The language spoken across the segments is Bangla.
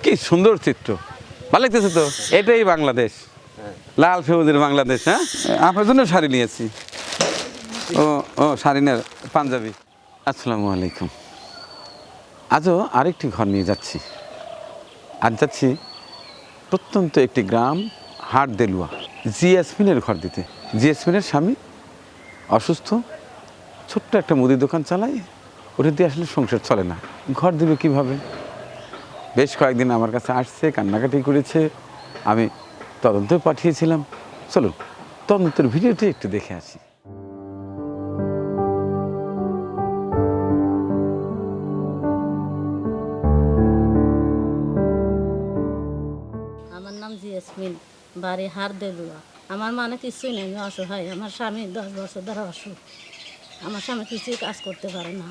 কি সুন্দর চিত্র, ভালো লাগতেছে তো। এটাই বাংলাদেশ, লাল সবুজের বাংলাদেশ। হ্যাঁ, আপনার জন্য শাড়ি নিয়েছি। ও ও শাড়ি না, পাঞ্জাবি। আসসালামু আলাইকুম। আজও আরেকটি ঘর নিয়ে যাচ্ছি। আজ যাচ্ছি প্রত্যন্ত একটি গ্রাম, হাট দেলুয়া, জিয়াসমিনের ঘর দিতে। জিয়াসমিনের স্বামী অসুস্থ, ছোট্ট একটা মুদি দোকান চালায়, ওটা দিয়ে আসলে সংসার চলে না, ঘর দেবে কীভাবে? বেশ কয়েকদিন আমার কাছে আসছে, কান্নাকাটি করেছে, আমি তদন্তে পাঠিয়েছিলাম। চলুন তদন্তের ভিডিওটি একটু দেখে আসি। আমার নাম জিয়াসমিন, বাড়ি হার দেলুয়া। আমার মানে কিছুই নেই, আমি অসহায়। আমার স্বামী 10 বছর ধরে অসুখ। আমার স্বামী কিছুই কাজ করতে পারে না।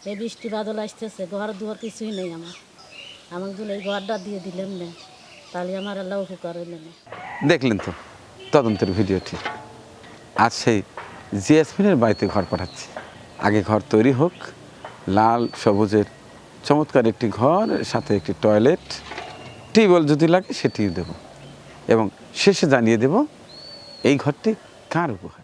এই বৃষ্টি বাদল আসতেছে, ঘর দুয়ার কিছুই নেই আমার। আমাকে যদি এই ঘরটা দিয়ে দিলেন না, তাহলে আমার আল্লাহ উপকার হইলেন না। দেখলেন তো তদন্তের ভিডিওটি। আজ সেই জিয়াসমিনের বাড়িতে ঘর পাঠাচ্ছি। আগে ঘর তৈরি হোক, লাল সবুজের চমৎকার একটি ঘর, সাথে একটি টয়লেট, টিউবওয়েল যদি লাগে সেটিও দেব, এবং শেষে জানিয়ে দেব এই ঘরটি কার উপহার।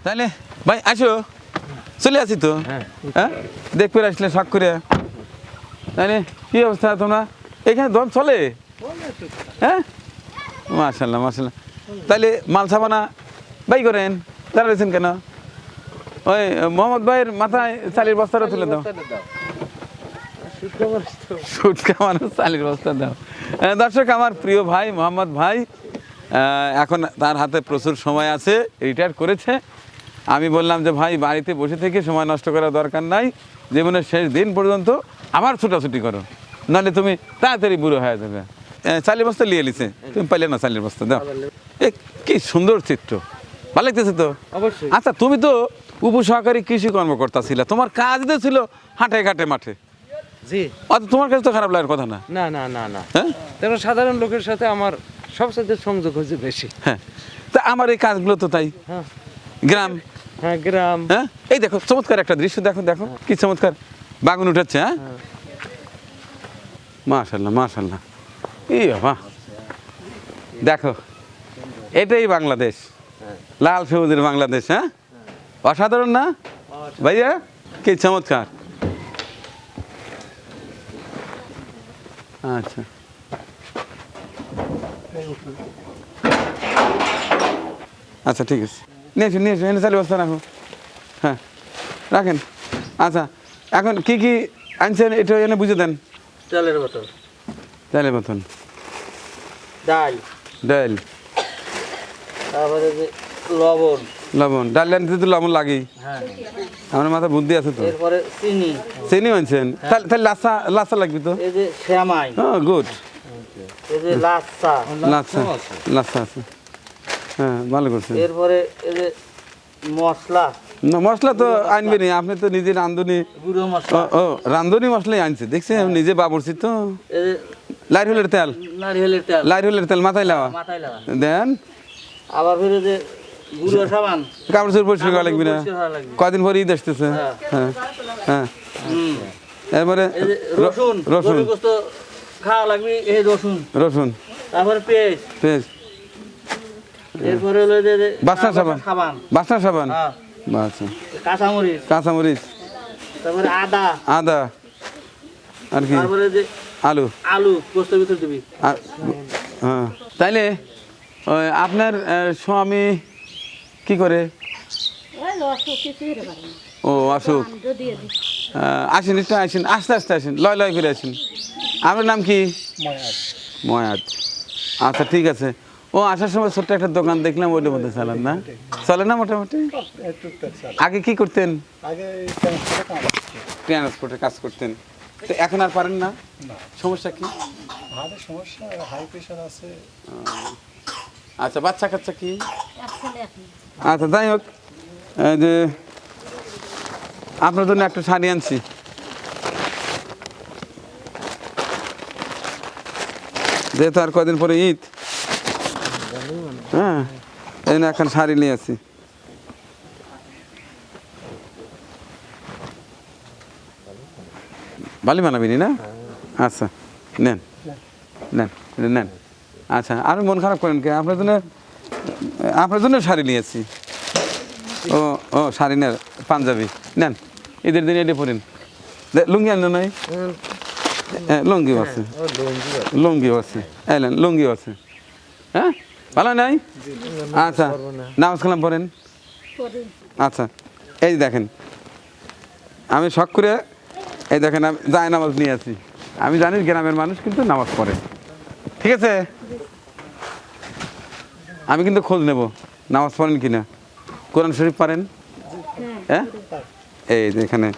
তাহলে ভাই আসো, চলে আসি তো। হ্যাঁ, দেখবে আসলে শখ করে। তাহলে কি অবস্থা তোমরা? এখানে দম চলে? হ্যাঁ মাশাল্লাহ মাশাল্লাহ। তাইলে মাল সাবানা বাই করেন, দাঁড়াইছেন কেন? ওই মোহাম্মদ ভাইয়ের মাথায় চালের বস্তাটা তুলে দাও। সুটকা মানুষ চালের বস্তা দাও। দর্শক, আমার প্রিয় ভাই মোহাম্মদ ভাই এখন তার হাতে প্রচুর সময় আছে, রিটায়ার করেছে। আমি বললাম যে ভাই, বাড়িতে বসে থেকে সময় নষ্ট করার দরকার নাই, জীবনের শেষ দিন পর্যন্ত আবার ছুটাছুটি করো, নাহলে তুমি তাড়াতাড়ি বুড়ো হয়ে যাবে। চালের বস্তা নিয়ে নিছে, তুমি পাইলে না চালের বস্তা দাও। কি সুন্দর চিত্র, ভালো লাগতেছে তো? অবশ্যই। আচ্ছা, তুমি তো উপসহকারী কৃষি কর্মকর্তা ছিল, তোমার কাজ তো ছিল হাটে ঘাটে মাঠে। জি। অত তোমার কাছে তো খারাপ লাগার কথা না। না না না না, হ্যাঁ তেমন সাধারণ লোকের সাথে আমার সবসাথে সংযোগ হয়েছে বেশি। হ্যাঁ, তা আমার এই কাজগুলো তো তাই। হ্যাঁ গ্রাম, হ্যাঁ গ্রাম। হ্যাঁ এই দেখো চমৎকার একটা দৃশ্য, দেখো দেখো কি চমৎকার বাগুন উঠাচ্ছে। হ্যাঁ মাশাল্লাহ মাশাল্লাহ, এই বাবা দেখো, এটাই বাংলাদেশ, লাল সবুজের বাংলাদেশ। হ্যাঁ অসাধারণ না ভাইয়া? কি চমৎকার। আচ্ছা আচ্ছা ঠিক আছে, নিয়ে এসো নিয়ে এসো, এনে চালি বস্তা রাখো। হ্যাঁ রাখেন। আচ্ছা, এখন কি কি আনছেন এটা এনে বুঝে দেন। চালের বোতল, চালের মতন, ডাল, ডাল, তারপরে যে লবণ, লবণ। ডাল আনতে তো লবণ লাগেই, হ্যাঁ, আমার মাথায় বুদ্ধি আছে তো। এরপরে চিনি, চিনি আনছেন, তাহলে তাহলে লাচ্ছা লাচ্ছা লাগবে তো। এই যে শ্যামাই, গুড, এই যে লাচ্ছা, লাচ্ছা লাচ্ছা আছে। হ্যাঁ ভালো করছেন। এরপরে এই যে মশলা, না মশলা তো আনবেনি, আপনি তো নিজে রান্ধুনি। গুঁড়ো মশলা, ও রান্ধুনি মশলাই আনছে, দেখছি নিজে বাবুরছি তো। এই যে লাইরহুলের তেল, নারকেলের তেল, লাইরহুলের তেল মাথায় লাওয়া মাথায় লাগা, দেন। আবার ফিরে যে গুঁড়ো সাবান, কাপড় চোপড় পরিষ্কার করা লাগবে না, পরিষ্কার করা লাগবে। কদিন পরে ঈদ আসতেছে। হ্যাঁ। হ্যাঁ হ্যাঁ, হুম। এরপরে এই যে রসুন, রসুন, গরুর গোশত খাওয়া লাগবে, এই রসুন, রসুন, তারপরে পেঁয়াজ, পেঁয়াজ, এরপরে হলো যে বাসনা সাবান, সাবান, বাসনা সাবান, হ্যাঁ, আচ্ছা, কাঁচামরিচ, কাঁচামরিচ, তারপরে আদা, আদা, আর কি তারপরে যে আলু। আলু গোস্তের ভিতর দিবি। হ্যাঁ, তাইলে ওই আপনার স্বামী কি করে? ওই অসুখ কিছু হতে পারে না, ও অসুখ। আমি দিয়ে দিই। আসেন একটু আসেন, আস্তে আস্তে আসেন, লয় লয় করে আসেন। আপনার নাম কি? ময়াদ। আচ্ছা ঠিক আছে। ও আসার সময় ছোট্ট একটা দোকান দেখলাম, ওইটার মধ্যে চালান না? চলে না মোটামুটি? আগে কি করতেন? ট্রান্সপোর্টে কাজ করতেন, তো এখন আর পারেন না? সমস্যা কি? সমস্যা, হাই প্রেশার আছে। আচ্ছা, বাচ্চা কাচ্চা কি? এক ছেলে এক মেয়ে। আচ্ছা যাই হোক, এই যে আপনার জন্য একটা শাড়ি আনছি। যেহেতু আর কদিন পরে ঈদ, হ্যাঁ এই জন্য এখন শাড়ি নিয়ে আছি। ভালো বানাবিনি না? আচ্ছা নেন নেন, এটা নেন। আচ্ছা, আর মন খারাপ করেন কে? আপনার জন্য শাড়ি নিয়েছি। ও ও শাড়ি না, পাঞ্জাবি নেন, ঈদের দিন এটি পরেন। লুঙ্গি আনলো নাই? হ্যাঁ লুঙ্গিও আছে, লুঙ্গিও আছে, এলেন লুঙ্গিও আছে। হ্যাঁ ভালো নাই? আচ্ছা নামাজ কালাম পড়েন। করি। আচ্ছা এই দেখেন, আমি শখ করে এই দেখেন আমি যাই নামাজ নিয়ে আছি। আমি জানি গ্রামের মানুষ কিন্তু নামাজ পড়ে, ঠিক আছে? আমি কিন্তু খোঁজ নেব নামাজ পড়েন কিনা। কোরআন শরীফ পারেন? হ্যাঁ এই যে এখানে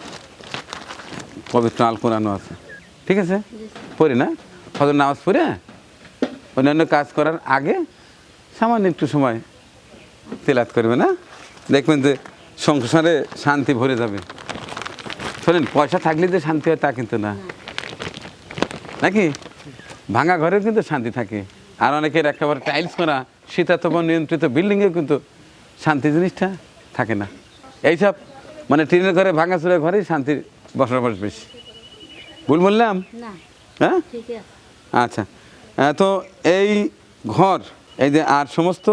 পবিত্র আল কোরআনও আছে, ঠিক আছে? পড়ি না? ফজর নামাজ পড়ে অন্যান্য কাজ করার আগে সামান্য একটু সময় তেলাওয়াত করবে না, দেখবেন যে সংসারে শান্তি ভরে যাবে। শোনেন, পয়সা থাকলে যে শান্তি হয় তা কিন্তু না, নাকি? ভাঙা ঘরেও কিন্তু শান্তি থাকে, আর অনেকের একেবারে টাইলস করা শীতাতপ নিয়ন্ত্রিত বিল্ডিংয়েও কিন্তু শান্তি জিনিসটা থাকে না। এইসব মানে টিনের ঘরে, ভাঙাচোরা ঘরেই শান্তির বসবাস বেশি। ভুল বললাম? না হ্যাঁ ঠিক আছে। আচ্ছা, তো এই ঘর, এই যে আর সমস্ত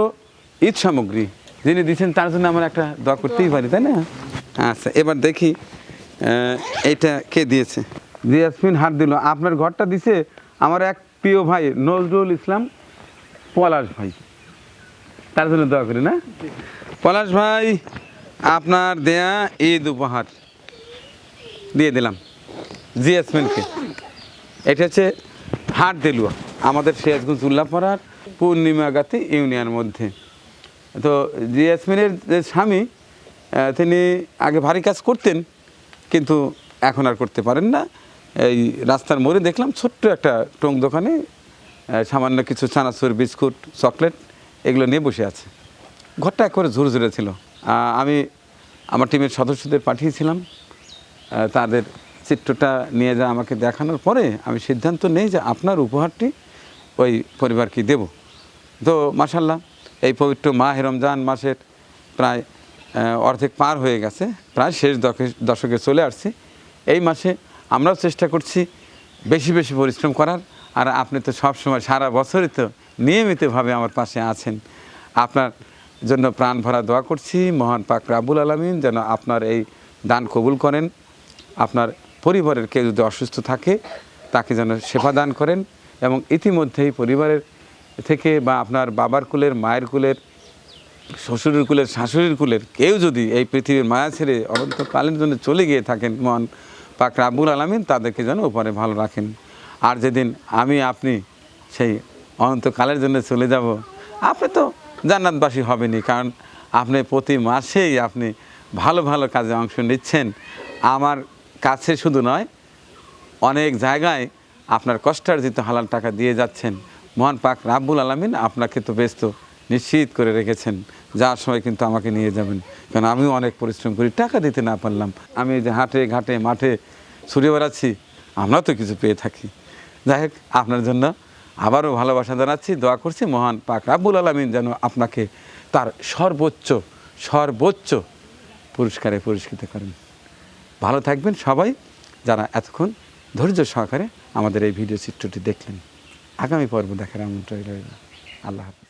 ঈদ সামগ্রী যিনি দিচ্ছেন তার জন্য আমরা একটা দোয়া করতেই পারি, তাই না? আচ্ছা এবার দেখি এইটা কে দিয়েছে। জিয়াসমিন হাত দিল। আপনার ঘরটা দিছে আমার এক প্রিয় ভাই নজরুল ইসলাম পলাশ ভাই, তার জন্য দোয়া করি না। পলাশ ভাই, আপনার দেয়া ঈদ উপহার দিয়ে দিলাম জিএসমিনকে। এটা হচ্ছে হাট দেলুয়া, আমাদের সিরাজগঞ্জ উল্লাপাড়ার পূর্ণিমাগাতি ইউনিয়নের মধ্যে। তো জিএসমিনের যে স্বামী, তিনি আগে ভারী কাজ করতেন, কিন্তু এখন আর করতে পারেন না। এই রাস্তার মোড়ে দেখলাম ছোট্ট একটা টং দোকানে সামান্য কিছু চানাচুর, বিস্কুট, চকলেট এগুলো নিয়ে বসে আছে। ঘরটা একবারে ঝুরঝুরে ছিল। আমি আমার টিমের সদস্যদের পাঠিয়েছিলাম, তাদের চিত্রটা নিয়ে যা আমাকে দেখানোর পরে আমি সিদ্ধান্ত নেই যে আপনার উপহারটি ওই পরিবারকে দেব। তো মাশাআল্লাহ, এই পবিত্র মাহে রমজান মাসের প্রায় অর্ধেক পার হয়ে গেছে, প্রায় শেষ দশকে চলে আসছি। এই মাসে আমরাও চেষ্টা করছি বেশি বেশি পরিশ্রম করার। আর আপনি তো সবসময় সারা বছরই তো নিয়মিতভাবে আমার পাশে আছেন। আপনার জন্য প্রাণ ভরা দোয়া করছি, মহান পাক রাব্বুল আলামিন যেন আপনার এই দান কবুল করেন। আপনার পরিবারের কেউ যদি অসুস্থ থাকে তাকে যেন সেবা দান করেন, এবং ইতিমধ্যেই পরিবারের থেকে বা আপনার বাবার কুলের, মায়ের কুলের, শ্বশুরের কুলের, শাশুড়ির কুলের কেউ যদি এই পৃথিবীর মায়া ছেড়ে অনন্তকালের জন্য চলে গিয়ে থাকেন, মহান পাক রাব্বুল আলামিন তাদেরকে যেন উপরে ভালো রাখেন। আর যেদিন আমি আপনি সেই অনন্তকালের জন্য চলে যাব, আপনি তো জান্নাতবাসী হবেনই, কারণ আপনি প্রতি মাসেই আপনি ভালো ভালো কাজে অংশ নিচ্ছেন। আমার কাছে শুধু নয়, অনেক জায়গায় আপনার কষ্টার্জিত হালাল টাকা দিয়ে যাচ্ছেন। মহান পাক রাব্বুল আলামিন আপনাকে তো ব্যস্ত নিশ্চিত করে রেখেছেন, যাওয়ার সময় কিন্তু আমাকে নিয়ে যাবেন, কারণ আমিও অনেক পরিশ্রম করি, টাকা দিতে না পারলাম। আমি যে হাটে ঘাটে মাঠে ছুটে বেড়াচ্ছি, আমরাও তো কিছু পেয়ে থাকি। যাই হোক, আপনার জন্য আবারও ভালোবাসা জানাচ্ছি, দোয়া করছি মহান পাক রাব্বুল আলামিন যেন আপনাকে তার সর্বোচ্চ পুরস্কারে পুরস্কৃত করেন। ভালো থাকবেন সবাই, যারা এতক্ষণ ধৈর্য সহকারে আমাদের এই ভিডিও চিত্রটি দেখলেন। আগামী পর্ব দেখার আমন্ত্রণ রইল। আল্লাহ হাফেজ।